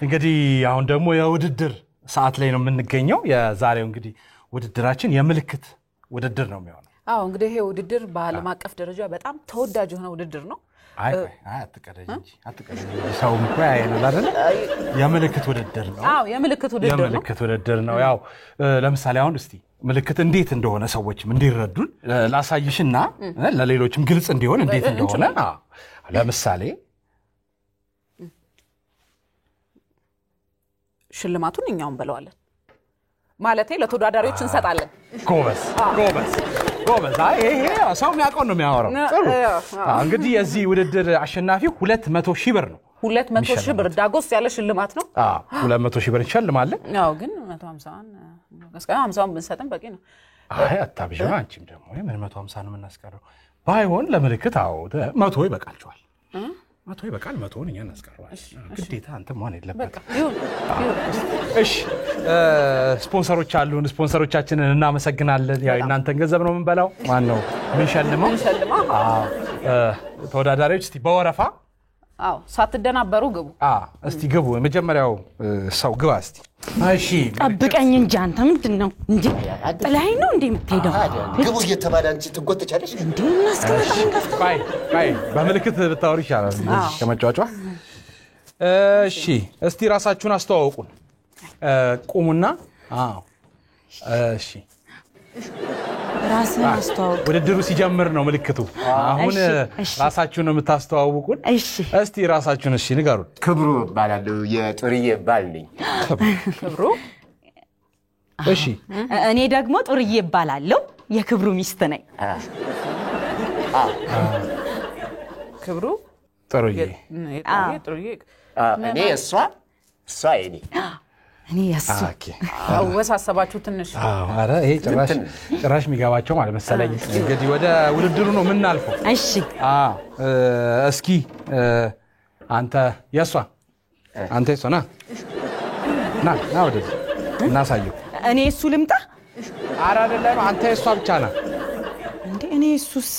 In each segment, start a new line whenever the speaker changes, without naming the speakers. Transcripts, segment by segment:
እንግዲህ አሁን ደግሞ የውድድር ሰዓት ላይ ነው የምንገኘው የዛሬው እንግዲህ ውድድራችን የምልክት ውድድር ነው የሚሆነው
አዎ እንግዲህ ይሄ ውድድር በዓለም አቀፍ ደረጃ በጣም ተወዳጅ የሆነ ውድድር ነው
አይ አትቀደጂ ሰው እንኳን ያየናል አይደል የምልክት ውድድር ነው
አዎ የምልክት ውድድር ነው
ያው ለምሳሌ አሁን እስቲ ምልክት እንዴት እንደሆነ ሰዎችም እንዲረዱን ላሳይሽና ለሌሎችም ግልጽ እንዲሆን እንዴት እንደሆነ ለምሳሌ
ሽልማቱን እኛውን በለዋለን ማለቴ ለተወዳዳሪዎች እንሰጣለን ጎበዝ አይ ይሄ ሰው የሚያውቀው ነው የሚያወራው ጥሩ እንግዲህ የዚህ ውድድር አሸናፊው 200,000 ብር ነው 200,000 ብር ዳጎስ ያለ ሽልማት ነው
200,000 ብር እንሸልማለን
አዎ ግን 150 እስከ 50 ብንሰጥም በቂ ነው
አይ አታብዥው አንቺም ደግሞ ምን 150 ነው የምናስቀረው ባይሆን ለምልክት አዎ 100 ይበቃልቻል 100 ይበቃል 100ን እኛ እናስቀረዋለን ግዴታ አንተ ማን የለበት
ይሁን
እሺ ስፖንሰሮች አሉን ስፖንሰሮቻችንን እናመሰግናለን ያው እናንተን ገንዘብ ነው የምንበላው ማን ነው ምን ሸልመው ተወዳዳሪዎች እስቲ በወረፋ
አዎ ሳትደናበሩ ግቡ
እስቲ ግቡ መጀመሪያው ሰው ግባ እስቲ እሺ
ጠብቀኝ እንጂ አንተ ምንድነው እንዴ ጥላይ ነው እንዴ የምትሄደው
ግቡ እየተባለ አንቺ ትጎተቻለሽ
እንዴ እናስቀምጣለን
ባይ በመልክት ብታወሪ ይሻላል ከመጫወጫ እሺ እስቲ ራሳችሁን አስተዋውቁን ቁሙና እሺ
ራስን አስተዋውቁ
ውድድሩ ሲጀምር ነው ምልክቱ አሁን ራሳችሁን ነው የምታስተዋውቁን እስቲ ራሳችሁን እሺ ንገሩን
ክብሩ ባላለው የጥርዬ ባል ነኝ
ክብሩ
እሺ
እኔ ደግሞ ጥርዬ ባላለው የክብሩ ሚስት ነኝ
ክብሩ
ጥርዬ
እኔ እሷ እኔ
ያሱ
ወሳሰባችሁ ትንሽ
አረ ይሄ ጭራሽ የሚገባቸው ማለት መሰለኝ እንግዲህ ወደ ውድድሩ ነው የምናልፈው
እሺ
እስኪ አንተ የሷ ና ወደዚህ እናሳየው
እኔ እሱ ልምጣ
አረ አይደለም አንተ የሷ ብቻ ና
እንዴ እኔ እሱስ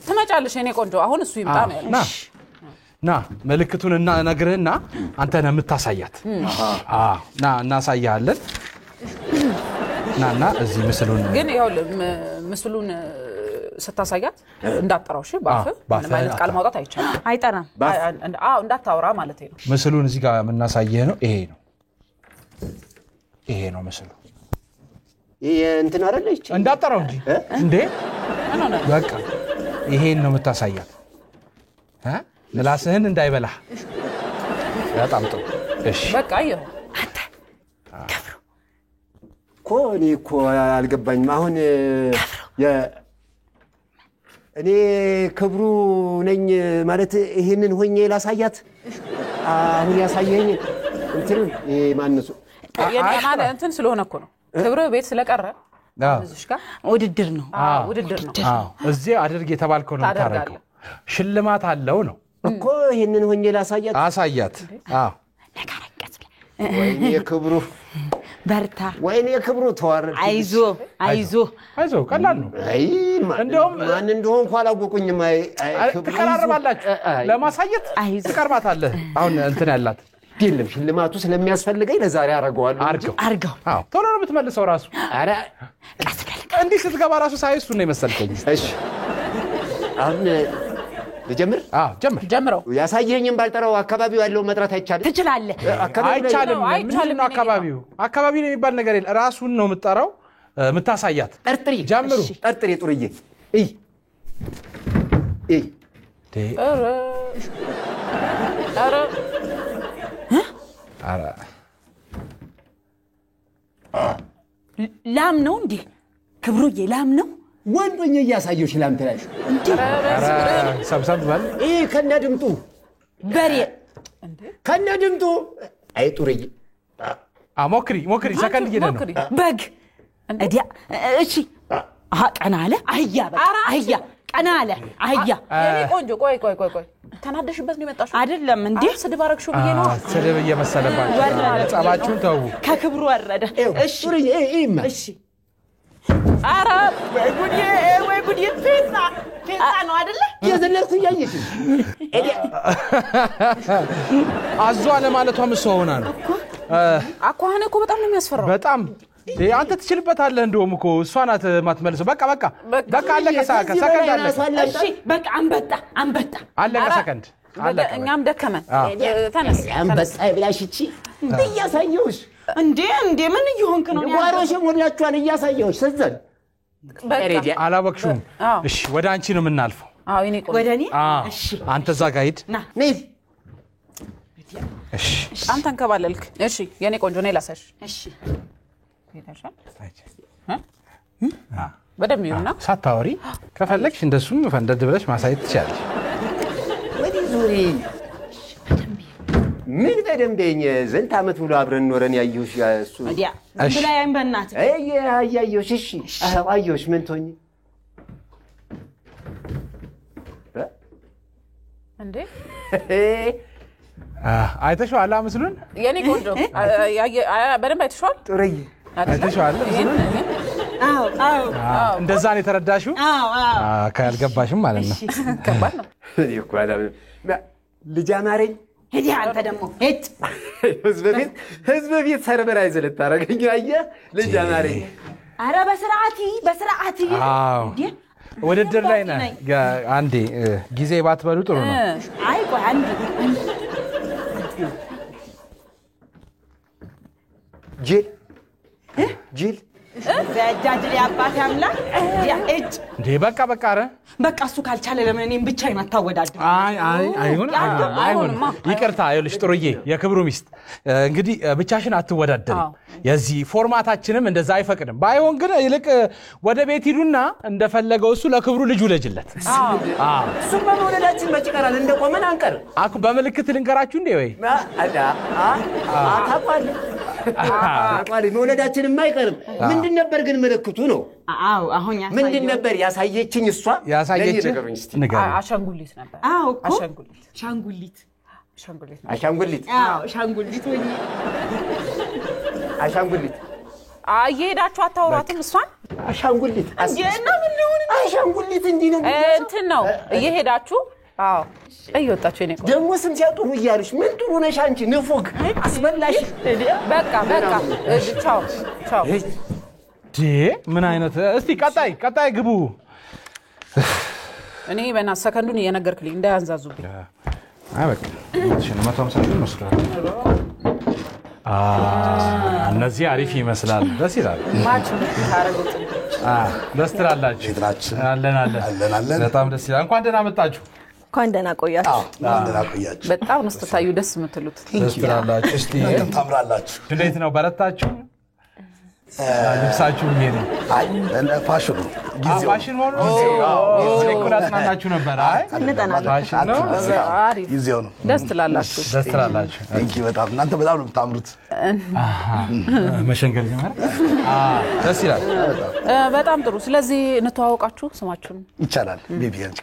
ትመጫለሽ እኔ ቆንጆ አሁን እሱ ይምጣ ነው ያለሽ
ና መልክቱን እና ነግርህና አንተ ነህ የምታሳያት ና እናሳያለን ናና እዚህ ምስሉን
ግን ያው ምስሉን ስታሳያት እንዳጣራው እሺ ማለት ቃል ማውጣት አይቻልም
አይጠራም
እንዳታወራ ማለት ነው
ምስሉን እዚህ ጋር የምናሳየህ ነው ይሄ ነው ምስሉ
ይሄ እንትን አይደለሽ
እንዳጣራው እንዴ በቃ ይሄን ነው የምታሳያት ለላስህን እንዳይበላ በጣም ጥሩ እሺ
በቃ ይሄው
አንተ ከብሩ
ኮኒ አልገባኝም አሁን እኔ ክብሩ ነኝ ማለት ይሄንን ሆኜ ላሳያት አሁን ያሳየኝ እንትን ማንሱ
የማለ እንትን ስለሆነ እኮ ነው ክብሩ ቤት ስለቀረ እዚሽ ጋር
ውድድር ነው
እዚህ አድርግ የተባልከው ነው ታረጋው ሽልማት አለው ነው
እኮ ይሄንን ሆኜ ላሳያት
አሳያት
ነካረቀስ
ወይኔ ክብሩ
በርታ
ወይኔ ክብሩ ተዋረድ
አይዞ
ቀላል ነው
አይ
እንደውም
ማን እንደሆነ እንኳን አላወቁኝም
ተቀራረባላችሁ ለማሳየት ተቀርባታለህ አሁን እንትን ያላት
ዲልም ሽልማቱ ስለሚያስፈልገኝ ለዛሬ አረጋዋለሁ
አርጋው
ቶሎ ነው የምትመልሰው ራሱ
አረ
እንዴ ስትገባ ራሱ ሳይሱ ነው የመሰልከኝ
እሺ አሁን ልጀምር
ጀምረው
ያሳየኝም ባልጠራው አካባቢው ያለው መጥራት አይቻልም
ትችላለህ
አይቻልም ምንድነው አካባቢው ነው የሚባል ነገር የለም ራሱን ነው የምትጠራው የምታሳያት
ጠርጥሪ
ጀምሩ
ጠርጥሪ ጥሩዬ
አረ
ላም ነው እንዴ ክብሩዬ ላም ነው
ወንዶኝ ያሳየው ሽላም ተላሽ
ሰብሰብ ባል
ከነድምጡ
በሬ
እንዴ
ከነድምጡ አይ ጥሩዬ
ሞክሪ ሰከንድ እየደ ነው
በግ እዲያ እሺ ቀና አለ አህያ ቀና አለ አህያ
የኔ ቆንጆ ቆይ ተናደሽበት ነው የመጣሽው
አይደለም እንዴ
ስድብ አረግሽው ብዬ ነው
ስድብ እየመሰለባችሁ ጸባችሁን ተው
ከክብሩ ወረደ
እሺ ጥሩዬ
እሺ ኧረ ወይ ጉዴ ፌንጣ ነው አይደለ
የዘለልኩ ያየሽ
አዟ ለማለቷ መስዋዕና ነው
አኳኋነ እኮ በጣም ነው የሚያስፈራው
በጣም አንተ ትችልበታለህ እንደውም እኮ እሷ ናት ማትመልሰው በቃ አለቀ ሰከንድ አለ
እሺ በቃ አንበጣ
አለቀ ሰከንድ
እኛም ደከመን ተነስ
አንበጣ ብላሽቺ እያሳየውሽ
እንዴ ምን እየሆንክ ነው
ጓሮሽ ሞላችኋል እያሳየውሽ ሰዘን
በቃ
አላወቅሽም እሺ ወደ አንቺ ነው የምናልፈው
አዎ እኔ ቆይ
ወደ እኔ
እሺ አንተ እዛ ጋር ሂድ
ነይ
እሺ
አንተ እንከባለልክ እሺ የኔ ቆንጆ ነኝ ላሳሽ
እሺ
ይታሻል በደም ይሁንና
ሳታወሪ ከፈለግሽ እንደሱም ፈንደድ ብለሽ ማሳየት ትችያለሽ
ወዲ ዙሪ ምን በደንበኝ ዘንት አመት ብሎ አብረን ኖረን ያየሁሽ እሱ
ወዲያ ብላይም በእናት
አያየሁሽ እሺ አያየሁሽ ምን ትሆኚ
እንዴ
አይተሽዋል ምስሉን
የኔ ቆንጆ በደንብ አይተሽዋል
ጥሩይ
አይተሽዋል ምስሉን
አዎ
እንደዛ ነው የተረዳሽው ካልገባሽም ማለት ነው
ከባድ ነው
ይኳላ ልጅ አማረኝ
ሄዲ አንተ ደግሞ ሄድ
ህዝብ ቤት ሰርበራይዝ ልታረገኝ አየ ልጅ አማረኝ
አረ በስርዓት
አዎ ውድድር ላይ ነህ አንዴ ጊዜ ባትበሉ ጥሩ ነው
አይ ቆይ አንዴ
ጂል
ዘጃጅል ያባቴ አምላክ እጅ
እንዴ በቃ አረ
በቃ እሱ ካልቻለ ለምን እኔም ብቻዬን አታወዳድር
አይሆን ይቅርታ ይኸውልሽ ጥሩዬ የክብሩ ሚስት እንግዲህ ብቻሽን አትወዳደሪ የዚህ ፎርማታችንም እንደዛ አይፈቅድም ባይሆን ግን ይልቅ ወደ ቤት ሂዱና እንደፈለገው እሱ ለክብሩ ልጅ ውለጅለት
እሱ በመውለዳችን መጭቀራል እንደቆመን አንቀር
አኩ በመልክት ልንገራችሁ እንዴ ወይ
አቋሊ መውለዳችን የማይቀርም ምንድን ነበር ግን ምልክቱ ነው
አዎ አሁን
ምንድን ነበር ያሳየችኝ እሷ
ያሳየችኝ ንገር
አሻንጉሊት ነበር
አዎ እኮ
አሻንጉሊት
አዎ አሻንጉሊት ወይ
አሻንጉሊት
እየሄዳችሁ አታወራትም እሷን
አሻንጉሊት
እና ምን ሊሆን
አሻንጉሊት እንዲህ ነው
እንትን ነው እየሄዳችሁ አዎ እየወጣችሁ እኔ
ደሞ ስም ሲያጡሩ ይያልሽ ምን ጥሩ ነሽ አንቺ ንፉግ አስበላሽ
በቃ ቻው
ምን አይነት እስቲ ቀጣይ ግቡ
እኔ በእናትህ ሰከንዱን እየነገርክልኝ እንዳያንዛዙብኝ
አይ በቃ እሺ 150 ብር መስራት እነዚህ አሪፍ ይመስላል ደስ ይላል
ማች ታረጉት
ደስ ትላላችሁ አለን በጣም ደስ ይላል እንኳን ደህና መጣችሁ
እንኳን ደህና ቆያችሁ
በጣም ነው ስትታዩ ደስ የምትሉት
ደስ ትላላችሁ እስቲ
ታምራላችሁ
እንዴት ነው በረታችሁ ልብሳችሁ ምን ነው
አይ ፋሽኑ ጊዜው
ፋሽን ሆኖ ለቁራጥናናችሁ ነበር አይ ፋሽን ነው
አሪፍ
ጊዜው ነው
ደስ ትላላችሁ
እንኪ በጣም እናንተ በጣም ነው የምታምሩት
መሸንገል ጀመረ ደስ ይላል
በጣም ጥሩ ስለዚህ እንተዋወቃችሁ ስማችሁን
ይቻላል ቤቢ አንቺ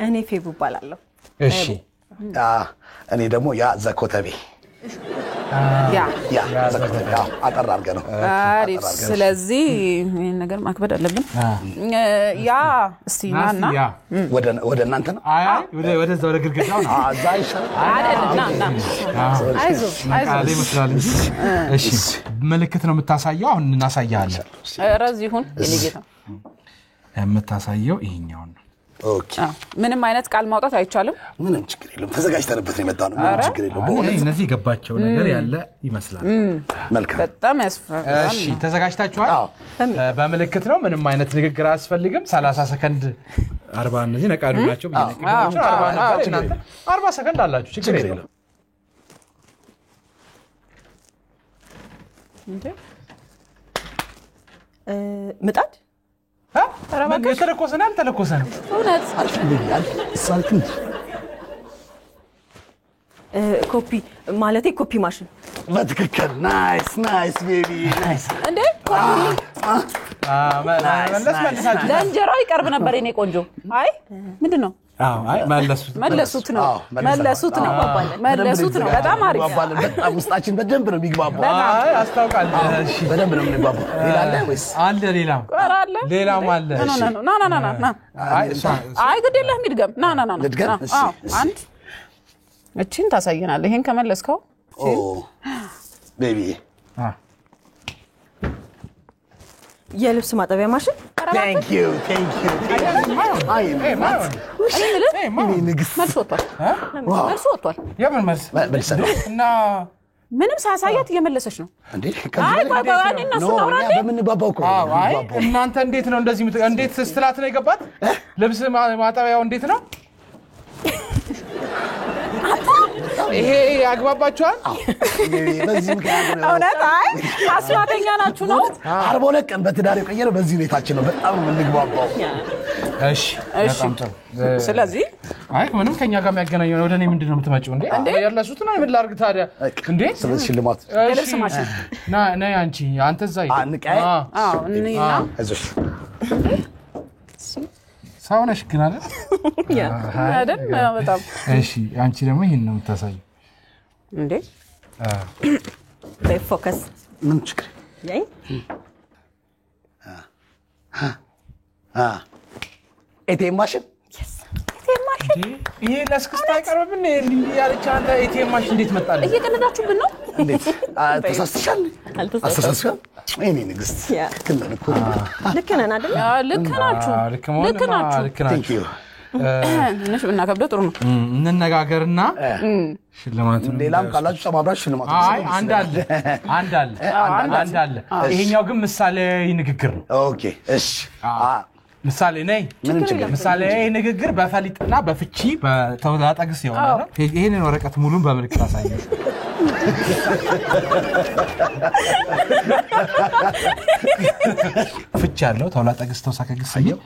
እኔ ፌቡ ባላለሁ
እሺ
እኔ ደግሞ ያ ዘኮተቤ ያ ዘኮተቤ አጠር አድርገ ነው
አሪፍ ስለዚህ ይሄን ነገር ማክበድ አለብን ያ እስቲ ናና
ወደ እናንተ ነው
አይ ወደዛ ወደ ግድግዳው ነው
አዛይሻ
አይደለም አይዞ
ይመስላል እሺ ምልክት ነው የምታሳየው አሁን እናሳያለን
ረዚሁን የኔጌታ
የምታሳየው ይሄኛው ነው
ኦኬ
ምንም አይነት ቃል ማውጣት አይቻልም
ምንም ችግር የለም ተዘጋጅተንበት ነው የመጣው ነው ምንም ችግር የለም
እነዚህ ገባቸው ነገር ያለ ይመስላል
መልካም
በጣም ያስፈራል
እሺ ተዘጋጅታችኋል በመልክት ነው ምንም አይነት ንግግር አያስፈልግም 30 ሰከንድ 40 እነዚህ ነቃዱ ናቸው 40 ሰከንድ አላችሁ ችግር የለም
እንዴ
ምጣድ
ተለኮሰናል ተለኮሰናል
እውነት
ሳልክን
ኮፒ ማለቴ ኮፒ ማሽን
በትክክል ናይስ ቤቢ ናይስ
እንዴ
መለሳችሁ
ለእንጀራው ይቀርብ ነበር የኔ ቆንጆ አይ ምንድነው
አይ መለሱት
ነው በጣም አሪፍ
በጣም ውስጣችን በደንብ ነው የሚግባባው
አይ አስታውቃል እሺ
በደንብ ነው የሚግባባው ሌላ አለ ወይስ
አለ ሌላም አለ
ና አይ ግድ የለህም ይድገም ና አንድ እቺን ታሳየናለህ ይሄን ከመለስከው
ኦ ቤቢ
የልብስ ማጠቢያ ማሽን
Thank you. አይ
መልስ ወጥቷል
የምን መልስ እና
ምንም ሳያሳያት እየመለሰች ነው
እንዴ
አይ ባባኒ እነሱ ነው አይደል
በምንባባው እኮ
አይ እናንተ እንዴት ነው እንደዚህ እንዴት ስትላት ነው የገባት ልብስ ማጠቢያው እንዴት ነው ይሄ ያግባባችኋል
በዚህ ምክንያት ነው
እውነት አይ አስማተኛ ናችሁ ነው
42 ቀን በትዳር የቆየነው በዚህ ቤታችን ነው በጣም የምንግባባው
እሺ በጣም ጥሩ
ስለዚህ
አይ ምንም ከኛ ጋር የሚያገናኘው ነው ወደኔ ምንድነው የምትመጪው እንዴ ያለሱት ነው ምን ላርግ ታዲያ እንዴ
ስለዚህ ሽልማት
የልብስ ማሽን
ና አንቺ አንተ ዛይ
አንቀይ
እኔና
አይዞሽ
ሳውነሽ ግን አይደል
አይደል በጣም
እሺ አንቺ ደግሞ ይሄን ነው የምታሳየው
እንዴ
በፎከስ
ምን ችግር
ያይ
ኤቲኤም ማሽን
ይሄ ለስክስታ አይቀርብም እንዴ ያለች አንተ ኤቲኤም ማሽን እንዴት መጣልህ
እየቀለዳችሁብን ነው
እንዴት ተሳስተሻል አልተሳስተሻል እኔ ንግስት
ልክ ነን አይደል
ልክ ናችሁ
Thank you
እነሱ እናከብደ ጥሩ ነው
እንነጋገርና ሽልማቱ
ሌላም ካላችሁ ሰማብራሽ ሽልማቱ
አይ አንድ አለ ይሄኛው ግን ምሳሌ ንግግር ነው
ኦኬ እሺ
ምሳሌ ነኝ ምሳሌ ንግግር በፈሊጥና በፍቺ በተወጣጣግስ ይሆናል ይሄንን ወረቀት ሙሉን በምልክት አሳየው ፍቺ ያለው ተወጣጣግስ ተወሳከግስ ይሄው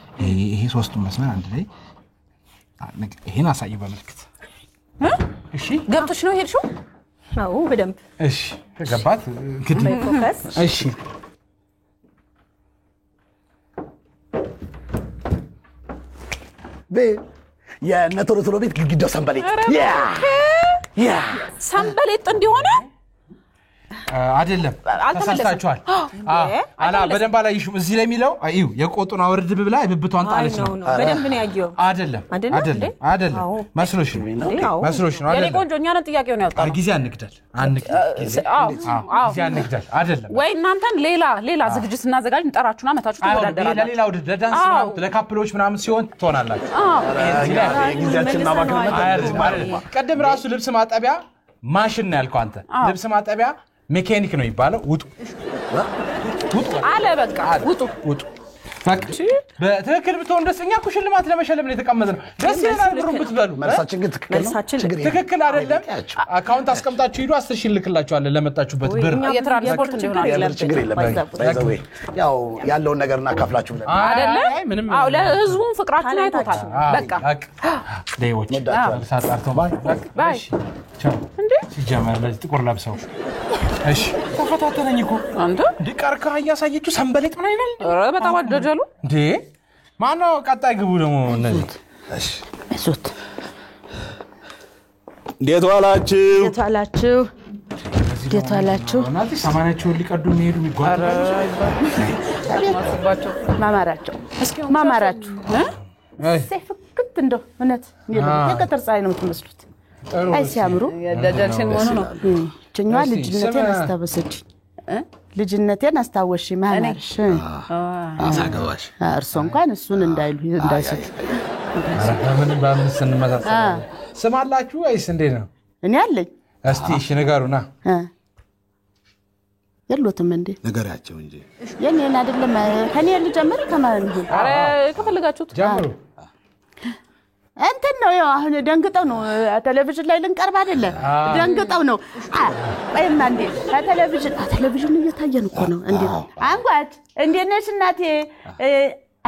ይሄ ሶስቱን መስመር አንድ ላይ ይሄን አሳየው በምልክት እሺ
ገብቶሽ ነው ሄድሽው
አዎ በደንብ
እሺ ከገባት እንግዲህ
በፎከስ
እሺ
የነቶሎ ቤት ግድግዳው ሰንበሌጥ ያ
ሰንበሌጥ እንዲሆነ
አይደለም ተሳስታችኋል አላ በደንብ አላይሽም እዚህ ላይ የሚለው አይዩ የቆጡን አወርድ ብላ ብብቷን ጣለች ነው
በደንብ ነው ያየው
አይደለም መስሎሽ ነው
የኔ ቆንጆ እኛ ነን ጥያቄውን ያወጣው
ጊዜ አንግደል አይደለም
ወይ እናንተን ሌላ ዝግጅት እናዘጋጅ እንጠራችሁና መታችሁ ተወዳደራላችሁ
ለሌላ ውድድር ለዳንስ ነው ለካፕሎች ምናምን ሲሆን ትሆናላችሁ
ጊዜያችንን ማባከን
ቀደም ራሱ ልብስ ማጠቢያ ማሽን ነው ያልከው አንተ ልብስ ማጠቢያ ሜካኒክ ነው ይባላል ውጡ
አለ በቃ ውጡ
ፈክቺ በትክክል ብትሆን ደስኛ ኩሽልማት ለመሸለም ነው የተቀመጥነው ደስ ይላል ብሩን ብትበሉ
መልሳችን ግን
ትክክል አይደለም አካውንት አስቀምጣችሁ ሂዱ 10 ሺህ ልክላችኋለን ለመጣችሁበት ብር
የትራንስፖርት እንዲሆን
ችግር የለም ያው ያለውን ነገር እናካፍላችሁ ብለን
አይደለም አው ለህዝቡን ፍቅራችን አይቶታል በቃ
ደይዎች ሳጣርተው ባይ ቻው እንዴ ሲጀመር ለዚህ ጥቁር ለብሰው እሺ ተፈታተነኝ እኮ
አንተ
ዲቃርካ ያሳየችው ሰንበሌጥ ምን አይደል
በጣም አደረጃሉ
እንዴ ማነው ቀጣይ ግቡ ደግሞ እነዚህ
እሺ
እሱት
እንዴት
ዋላችሁ
እናንተ ሰማናቸው ሊቀዱ የሚሄዱ የሚጓዙ
ማማራችሁ ሰይፍክት እንደው እውነት የቀጠር ፀሐይ ነው የምትመስሉት አይ ሲያምሩ
የደጀልሽን መሆኑ ነው
ጭኛዋ ልጅነቴን አስታወሽ ማማርሽ
ታገባሽ
እርሶ እንኳን እሱን እንዳይስት
ምን ባምስን መሳሰል ስማላችሁ ወይስ እንዴት ነው
እኔ አለኝ
እስቲ እሺ ንገሩና
የሉትም እንዴ
ነገራቸው እንጂ
የኔን አይደለም ከኔ ልጀምር ከማን ይሁን
አረ ከፈልጋችሁት
ጀምሩ
እንትን ነው ያው አሁን ደንግጠው ነው ቴሌቪዥን ላይ ልንቀርብ አይደለ ደንግጠው ነው አይማ እንዴ ቴሌቪዥን እየታየን እኮ ነው እንዴ አንጓት እንዴ ነሽ እናቴ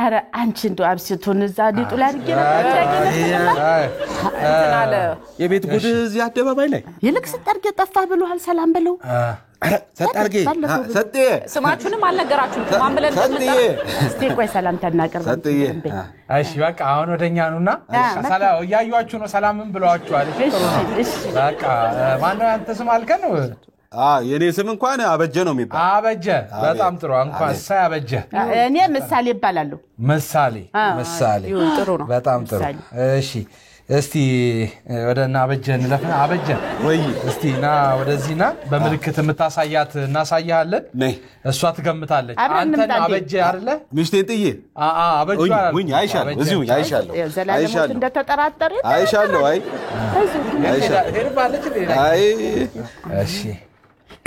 አረ አንቺ እንደው አብሲቱን እዛ ዲጡ ላይ
የቤት ጉድ እዚህ አደባባይ ላይ
ይልቅ ስጠርግ የጠፋ ብሎሃል ሰላም ብለው
ሰጣርጌ ሰጤ
ስማችሁንም አልነገራችሁም ማን ብለን
ሰጤ
እስቲ ቆይ ሰላምታ እናቀርብ
ሰጤ
እሺ በቃ አሁን ወደኛ ነውና ሰላም ያያያችሁ ነው ሰላምን ብለዋችኋል እሺ በቃ ማነው አንተ ስም አልከን
የኔ ስም እንኳን አበጀ ነው የሚባል
አበጀ በጣም ጥሩ እንኳን ሳይ አበጀ
እኔ ምሳሌ ይባላል
ምሳሌ
ጥሩ ነው
በጣም ጥሩ እሺ እስቲ ወደና አበጀ እንለፍና አበጀ
ወይ
እስቲ ና ወደዚህና በመልክት የምታሳያት እናሳያለን
ነይ
እሷ ትገምታለች አንተ አበጀ አይደለ
ሚስቴን ጥዬ
አበጀ
ወይ አይሻለሁ እዚሁ አይሻለሁ
ዘላለሞት እንደተጠራጠረ
አይሻለሁ አይ
ሄርባለች
አይ
እሺ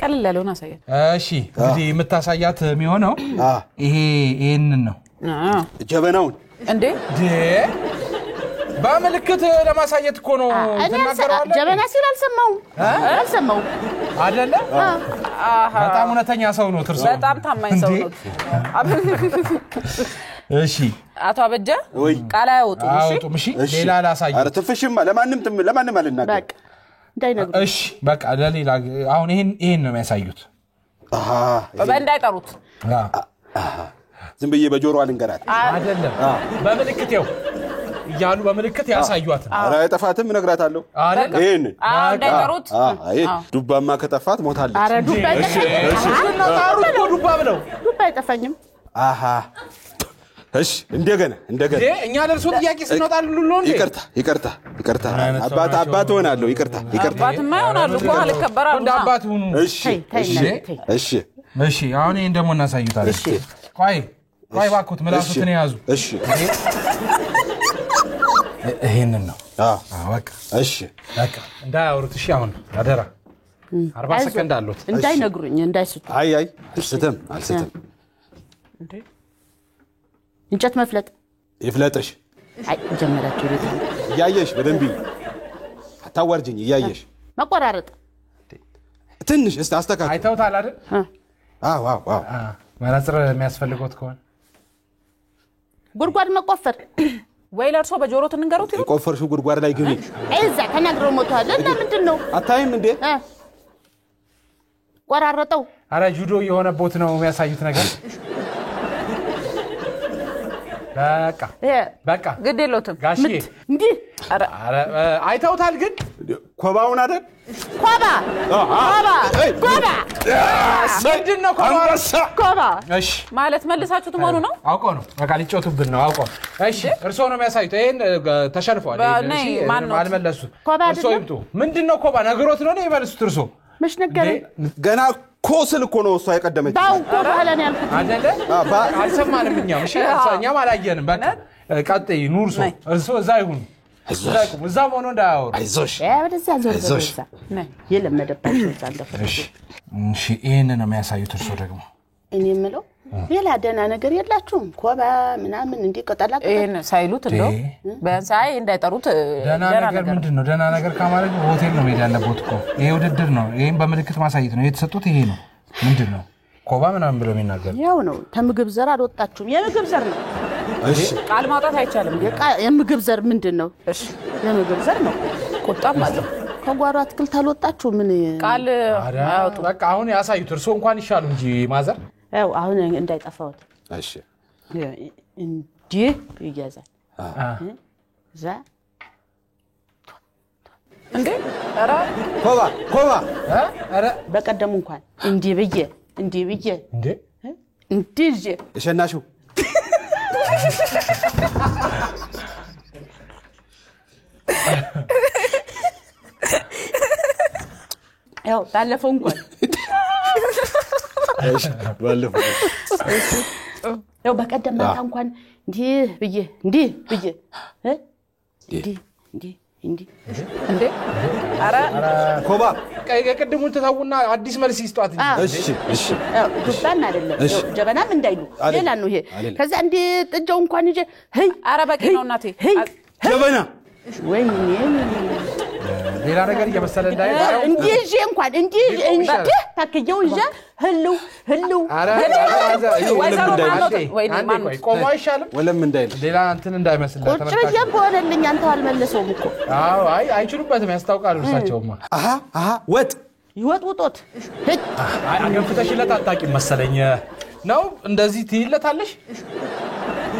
ቀለል ያለውን አሳያት
እሺ እንግዲህ የምታሳያት የሚሆነው ይሄንን ነው
ጀበናውን
እንዴ
በመልክት ለማሳየት እኮ ነው ተናገራለህ
ጀበና ሲል አልሰማው
አይደለ በጣም እውነተኛ ሰው ነው ትርሶ
በጣም ታማኝ ሰው ነው
እሺ
አቶ አበጀ ቃል አያወጡም
እሺ ሌላ ላሳይ
አረ ተፈሽም ለማንም አልናገር
በቃ እንዳይነግሩ
እሺ በቃ ለሌላ አሁን ይሄን ነው የሚያሳዩት
በእንዳይጠሩት
ዝም ብዬ በጆሮ አልንገራት
አይደለም በመልክት ያው ያሉ በመልክት ያሳዩት
አረ አይጠፋትም እነግራታለሁ ይሄን
እንዳይጠሩት
አይ ዱባማ ከጠፋት ሞታለች
አረ ዱባ
ዱባ ብለው
ዱባ አይጠፋኝም
እሺ እንደገና
እኛ ለርሶ ጥያቄ ስንወጣሉ ነው እንዴ
ይቅርታ አባት ሆናለሁ ይቅርታ
አባትማ ይሆናሉ እኮ አልከበራሉ
እንደ አባት ሁኑ እሺ አሁን ይሄን ደግሞ እናሳዩታለን እሺ ቆይ ባኩት መላሱትን ያዙ
እሺ
ይሄንን ነው
በቃ እሺ
በቃ እንዳያወሩት እሺ አሁን አደራ 40 ሰከንድ አሉት
እንዳይነግሩኝ እንዳይስቱ
አይ አልስተም
እንዴ
እንጨት መፍለጥ
ይፍለጥሽ
አይ ጀመራችሁ ልጅ
ያየሽ በደንብ አታዋርጅኝ ያየሽ
መቆራረጥ
ትንሽ እስቲ አስተካክል
አይተውታል አይደል
አዎ
መነጽር የሚያስፈልገው ከሆነ
ጉድጓድ መቆፈር
ወይ ለርሶ በጆሮት እንገሩት ይሉ
የቆፈርሽው ጉድጓድ ላይ ግቢ
እዛ ተናግረው ሞቷል እና ምንድነው
አታይም እንዴ
ቆራረጠው
አረ ጁዶ የሆነ ቦት ነው የሚያሳዩት ነገር በቃ
ግድ የለውም
ጋሽዬ
እንዴ
አረ አይተውታል ግን
ኮባውን አይደል
ኮባ
ምንድነው
ኮባ
እሺ
ማለት መልሳችሁት መሆኑ ነው
አውቆ ነው በቃ ሊጮቱብን ነው አውቆ እሺ እርሶ ነው የሚያሳዩት ይሄን ተሸንፏል
እሺ
አልመለሱት እርሶ ይምጡ ምንድነው ኮባ ነግሮት ነው ይመልሱት እርሶ
መች ነገር
ገና ኮስል እኮ ነው እሷ የቀደመች
ባው ኮባ አለን ያልኩት
አይደለ አልሰማንም እኛም እሺ እኛም አላየንም በቃ ቀጥይ ኑርሶ እርሶ እዛ ይሁን እዛ ሆኖ እንዳያወሩ
አይዞሽ
ወደዛ ዞር የለመደባቸው ዛንደፈ
እሺ ይሄን ነው የሚያሳዩት እርሶ ደግሞ
እኔ የምለው ሌላ ደህና ነገር የላችሁም ኮባ ምናምን እንዲህ ቀጠላ
ይሄን ሳይሉት እንደው በሳይ እንዳይጠሩት
ደህና ነገር ምንድነው ደህና ነገር ካማረግ ሆቴል ነው ሜዳ ያለበት እኮ ይሄ ውድድር ነው ይሄን በመልክት ማሳየት ነው የተሰጡት ይሄ ነው ምንድነው ኮባ ምናምን ብለው የሚናገር
ያው ነው ከምግብ ዘር አልወጣችሁም የምግብ ዘር ነው
እሺ
ቃል ማውጣት አይቻልም
የምግብ ዘር ምንድነው
እሺ
የምግብ ዘር ነው
ቁጣም አለው
ከጓሮ አትክልት አልወጣችሁ ምን
ቃል
አያውጡ በቃ አሁን ያሳዩት እርሶ እንኳን ይሻሉ እንጂ ማዘር
ያው አሁን እንዳይጠፋውት
እሺ
እንዴ ይያዛል ዛ
እንዴ አራ
ኮባ
አረ
በቀደም እንኳን እንዴ ብዬ
እንዴ
እንዴ
እሸናሹ
ያው ታለፈው እንኳን
እሺ ባለፈው
ያው በቀደም ማታ እንኳን እንዴ ብዬ
እንዴ አራ
ኮባ
የቅድሙን ተታውና አዲስ መልስ ይስጧት
እሺ
ዱባን አይደለም ጀበናም እንዳይሉ ሌላ ነው ይሄ ከዛ እንዴ ጥጃው እንኳን ይዤ ሄይ
አረ በቂ ነው እናቴ
ጀበና
ወይኔ
ሌላ ነገር እየመሰለ እንዳይባለው
እንዴ እንኳን እንዴ ታከየው ይዤ ህልው
አረ ቆሞ አይሻልም
ወለም እንዳይል
ሌላ እንትን እንዳይመስል
ቁጭ ብዬ በሆነልኝ አንተው አልመለሰውም እኮ
አይ አይችሉበትም ያስታውቃሉ እርሳቸውማ
አሃ ወጥ
ይወጥውጦት
አገንፍተሽለት አታውቂም መሰለኝ ነው እንደዚህ ትይለታለሽ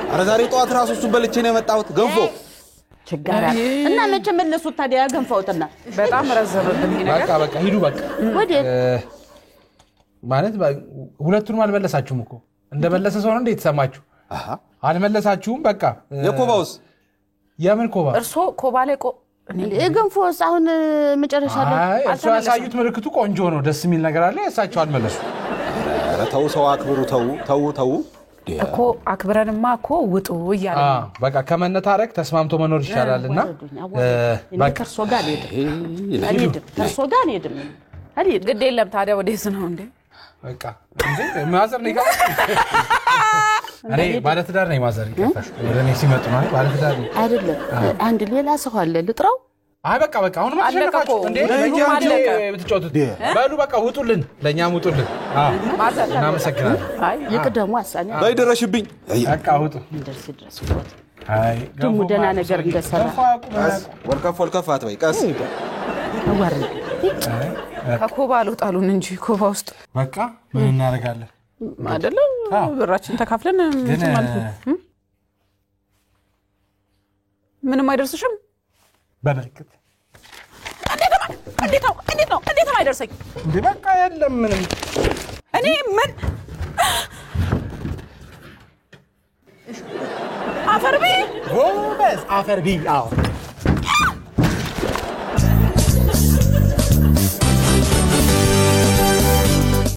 ኧረ ዛሬ ጠዋት ራሱ እሱን በልቼ ነው የመጣሁት ገንፎ
ችጋራ እና መቼ መለሱት ታዲያ ገንፈውትና
በጣም ረዘመብኝ ነገር
በቃ ሂዱ በቃ
ወዴት
ማለት ሁለቱንም አልመለሳችሁም እኮ እንደመለሰ ሰው ነው እንዴ የተሰማችሁ አልመለሳችሁም በቃ
የኮባውስ
የምን ኮባ
እርሶ ኮባ ላይ
ገንፎስ አሁን መጨረሻ ላይ
እሱ ያሳዩት ምልክቱ ቆንጆ ነው ደስ የሚል ነገር አለ እሳቸው አልመለሱ
ኧረ ተው ሰው አክብሩ ተው
እኮ አክብረንማ እኮ ውጡ እያለ
በቃ ከመነታረክ ተስማምቶ መኖር ይሻላልና
በቃ እርሶ ጋር አልሄድም እርሶ ጋር አልሄድም
ግድ የለም ታዲያ ወዴት ነው እንዴ
በቃ እንዴ ማዘር ነኝ ጋር እኔ ባለትዳር ነኝ ማዘር ይከፋሽ ወደኔ ሲመጡ ነው ባለትዳር ነኝ
አይደለም አንድ ሌላ ሰው አለ ልጥራው
አይ በቃ አሁን ማሸነፋችሁ እንዴ ብትጫወቱት ባሉ በቃ ውጡልን ለኛም ውጡልን
ማዘር
እናመሰግናለን
አይ ይቅደሙ አሳኛ
ባይደረሽብኝ
በቃ ውጡ
ድረስ
አይ
ደሞ ደና ነገር እንደሰራ
ወልከፍ አትበይ ቀስ
አዋርድ
ከኮባ አልወጣሉን እንጂ ኮባ ውስጥ
በቃ ምን እናደርጋለን
አይደለም ብራችን ተካፍለን ምንም አይደርስሽም
በመልክት
እንዴት ነው አይደርሰኝ
እንዴ በቃ የለም ምንም
እኔ ምን አፈርቢ
ጎበዝ አፈርቢ አዎ